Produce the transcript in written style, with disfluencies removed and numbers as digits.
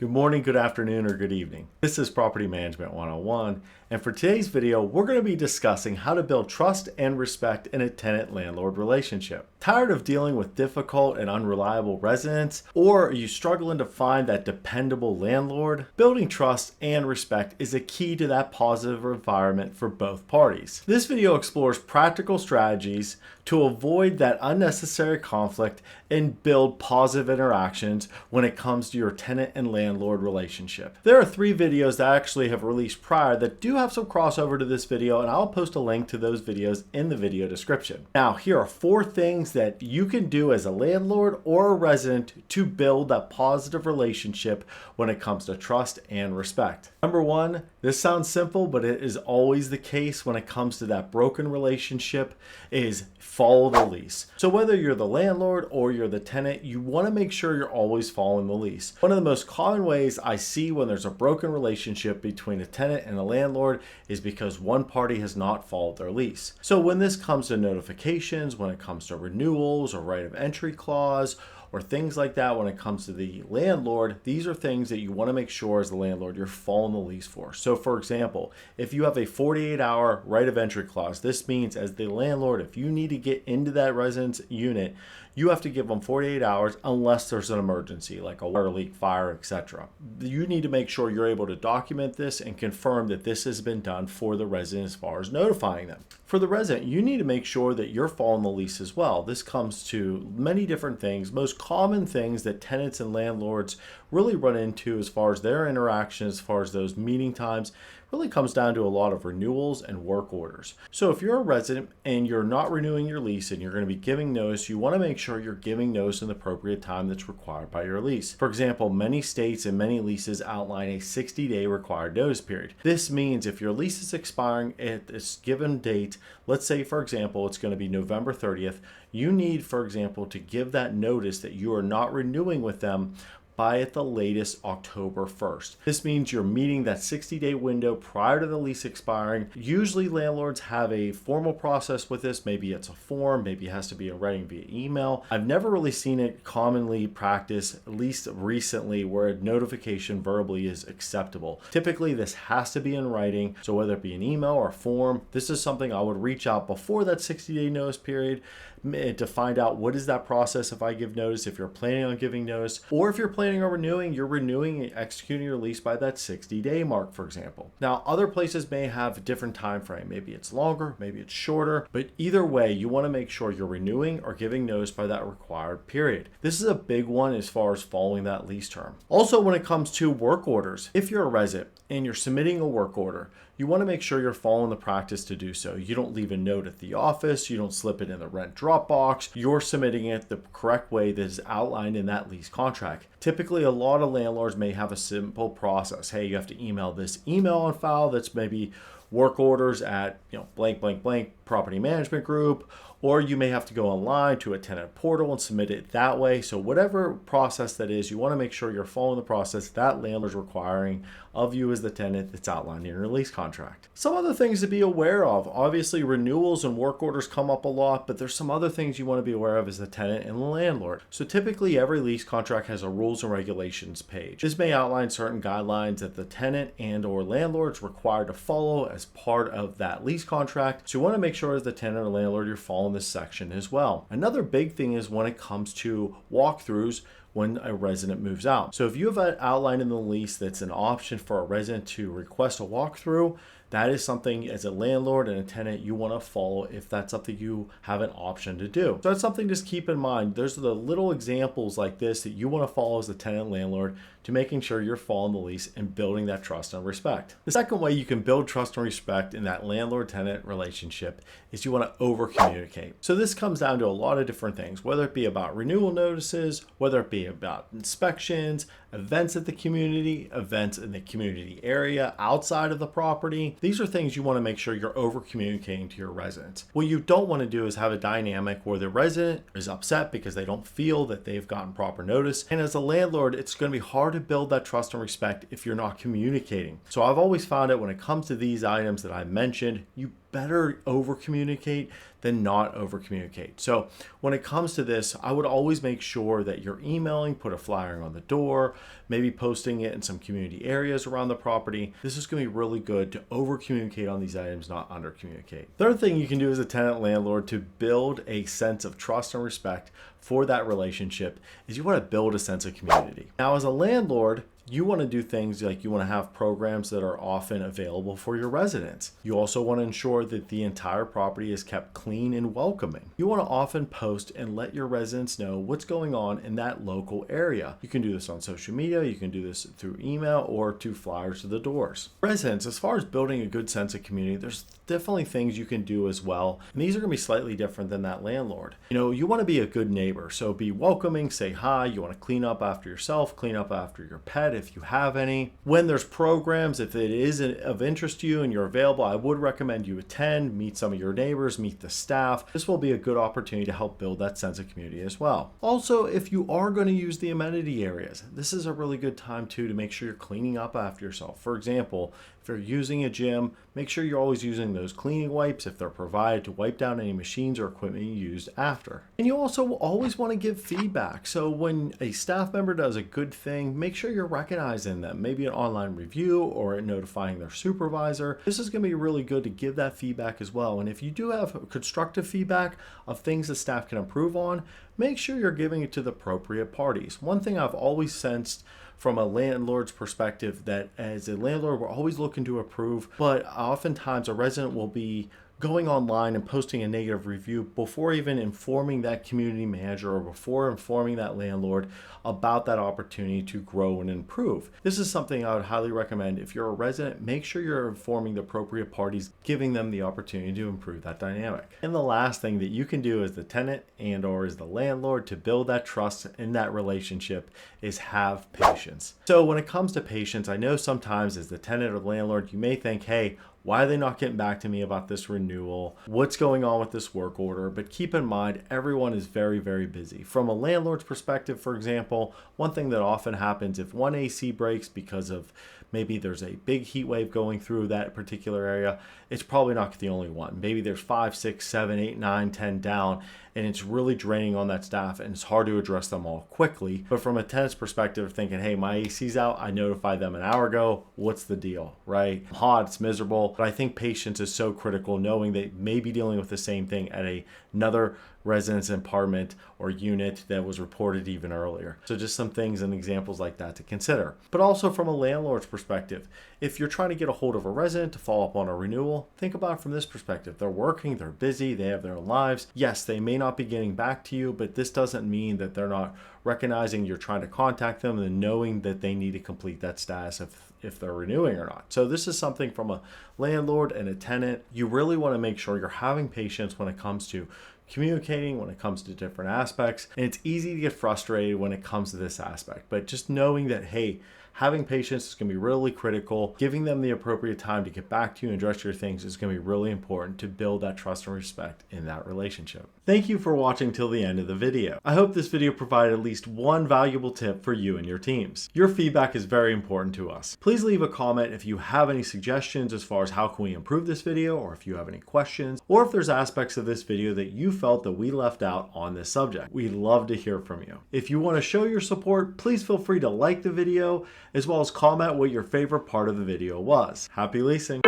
Good morning, good afternoon, or good evening. This is Property Management 101, and for today's video, we're going to be discussing how to build trust and respect in a tenant-landlord relationship. Tired of dealing with difficult and unreliable residents, or are you struggling to find that dependable landlord? Building trust and respect is a key to that positive environment for both parties. This video explores practical strategies to avoid that unnecessary conflict and build positive interactions when it comes to your tenant and landlord relationship. There are 3 videos that I actually have released prior that do have some crossover to this video, and I'll post a link to those videos in the video description. Now, here are 4 things that you can do as a landlord or a resident to build that positive relationship when it comes to trust and respect. Number 1, this sounds simple, but it is always the case when it comes to that broken relationship, is follow the lease. So whether you're the landlord or you're the tenant, you want to make sure you're always following the lease. One of the most common ways I see when there's a broken relationship between a tenant and a landlord is because one party has not followed their lease. So when this comes to notifications, when it comes to renewals or right of entry clause, or things like that, when it comes to the landlord, these are things that you want to make sure as the landlord you're following the lease for. So for example, if you have a 48-hour right of entry clause, this means as the landlord, if you need to get into that residence unit, you have to give them 48 hours unless there's an emergency like a water leak, fire, etc. You need to make sure you're able to document this and confirm that this has been done for the resident as far as notifying them. For the resident, you need to make sure that you're following the lease as well. This comes to many different things. Most common things that tenants and landlords really run into as far as their interaction, as far as those meeting times, really comes down to a lot of renewals and work orders. So if you're a resident and you're not renewing your lease and you're going to be giving notice, you want to make sure you're giving notice in the appropriate time that's required by your lease. For example, many states and many leases outline a 60-day required notice period. This means if your lease is expiring at this given date, let's say for example it's going to be November 30th, you need, for example, to give that notice that you are not renewing with them by at the latest October 1st. This means you're meeting that 60-day window prior to the lease expiring. Usually landlords have a formal process with this. Maybe it's a form, maybe it has to be in writing via email. I've never really seen it commonly practiced, at least recently, where a notification verbally is acceptable. Typically this has to be in writing, so whether it be an email or a form, this is something I would reach out before that 60-day notice period to find out what is that process if I give notice, if you're planning on giving notice, or if you're planning on renewing, you're renewing and executing your lease by that 60-day mark, for example. Now, other places may have a different time frame. Maybe it's longer, maybe it's shorter, but either way, you want to make sure you're renewing or giving notice by that required period. This is a big one as far as following that lease term. Also, when it comes to work orders, if you're a resident and you're submitting a work order, you want to make sure you're following the practice to do so. You don't leave a note at the office, you don't slip it in the rent drop box, you're submitting it the correct way that is outlined in that lease contract. Typically, a lot of landlords may have a simple process. Hey, you have to email this email on file that's maybe work orders at blank blank blank property management group, or you may have to go online to a tenant portal and submit it that way. So whatever process that is, you want to make sure you're following the process that landlord is requiring of you as the tenant that's outlined in your lease contract. Some other things to be aware of. Obviously, renewals and work orders come up a lot, but there's some other things you want to be aware of as the tenant and the landlord. So typically every lease contract has a rules and regulations page. This may outline certain guidelines that the tenant and or landlord is required to follow as part of that lease contract. So you want to make sure as the tenant or landlord you're following this section as well. Another big thing is when it comes to walkthroughs when a resident moves out. So if you have an outline in the lease that's an option for a resident to request a walkthrough, that is something as a landlord and a tenant you want to follow if that's something you have an option to do. So that's something just keep in mind. There's the little examples like this that you want to follow as a tenant landlord to making sure you're following the lease and building that trust and respect. The second way you can build trust and respect in that landlord-tenant relationship is you want to over communicate. So this comes down to a lot of different things, whether it be about renewal notices, whether it be about inspections, events at the community, events in the community area outside of the property. These are things you want to make sure you're over communicating to your residents. What you don't want to do is have a dynamic where the resident is upset because they don't feel that they've gotten proper notice. And as a landlord, it's going to be hard to build that trust and respect if you're not communicating. So I've always found it when it comes to these items that I mentioned, you better over communicate than not over communicate. So when it comes to this, I would always make sure that you're emailing, put a flyer on the door, maybe posting it in some community areas around the property. This is going to be really good to over communicate on these items, not under communicate. Third thing you can do as a tenant landlord to build a sense of trust and respect for that relationship is you want to build a sense of community. Now, as a landlord, you want to do things like you want to have programs that are often available for your residents. You also want to ensure that the entire property is kept clean and welcoming. You want to often post and let your residents know what's going on in that local area. You can do this on social media, you can do this through email or to flyers to the doors. Residents, as far as building a good sense of community, there's definitely things you can do as well. And these are going to be slightly different than that landlord. You want to be a good neighbor. So be welcoming, say hi. You want to clean up after yourself, clean up after your pet if you have any. When there's programs, if it is of interest to you and you're available, I would recommend you attend, meet some of your neighbors, meet the staff. This will be a good opportunity to help build that sense of community as well. Also, if you are going to use the amenity areas, this is a really good time too to make sure you're cleaning up after yourself. For example, if you're using a gym, make sure you're always using those cleaning wipes if they're provided to wipe down any machines or equipment you used after. And you also always want to give feedback. So when a staff member does a good thing, make sure you're recognizing them, maybe an online review or notifying their supervisor. This is going to be really good to give that feedback as well. And if you do have constructive feedback of things the staff can improve on, make sure you're giving it to the appropriate parties. One thing I've always sensed from a landlord's perspective, that as a landlord, we're always looking to improve, but oftentimes a resident will be going online and posting a negative review before even informing that community manager or before informing that landlord about that opportunity to grow and improve. This is something I would highly recommend. If you're a resident, make sure you're informing the appropriate parties, giving them the opportunity to improve that dynamic. And the last thing that you can do as the tenant and or as the landlord to build that trust in that relationship is have patience. So when it comes to patience, I know sometimes as the tenant or landlord, you may think, hey, why are they not getting back to me about this renewal? What's going on with this work order? But keep in mind, everyone is very, very busy. From a landlord's perspective, for example, one thing that often happens if one AC breaks because of maybe there's a big heat wave going through that particular area, it's probably not the only one. Maybe there's 5, 6, 7, 8, 9, 10 down, and it's really draining on that staff and it's hard to address them all quickly. But from a tenant's perspective, thinking, hey, my AC's out, I notified them an hour ago, what's the deal, right? It's hot, it's miserable. But I think patience is so critical, knowing they may be dealing with the same thing at another residence apartment or unit that was reported even earlier. So just some things and examples like that to consider. But also from a landlord's perspective, if you're trying to get a hold of a resident to follow up on a renewal, think about it from this perspective. They're working, they're busy, they have their own lives. Yes, they may not be getting back to you, but this doesn't mean that they're not recognizing you're trying to contact them and knowing that they need to complete that status if they're renewing or not. So this is something from a landlord and a tenant. You really want to make sure you're having patience when it comes to communicating, when it comes to different aspects. And it's easy to get frustrated when it comes to this aspect, but just knowing that, hey, having patience is going to be really critical. Giving them the appropriate time to get back to you and address your things is going to be really important to build that trust and respect in that relationship. Thank you for watching till the end of the video. I hope this video provided at least one valuable tip for you and your teams. Your feedback is very important to us. Please leave a comment if you have any suggestions as far as how can we improve this video, or if you have any questions, or if there's aspects of this video that you felt that we left out on this subject. We'd love to hear from you. If you want to show your support, please feel free to like the video, as well as comment what your favorite part of the video was. Happy leasing!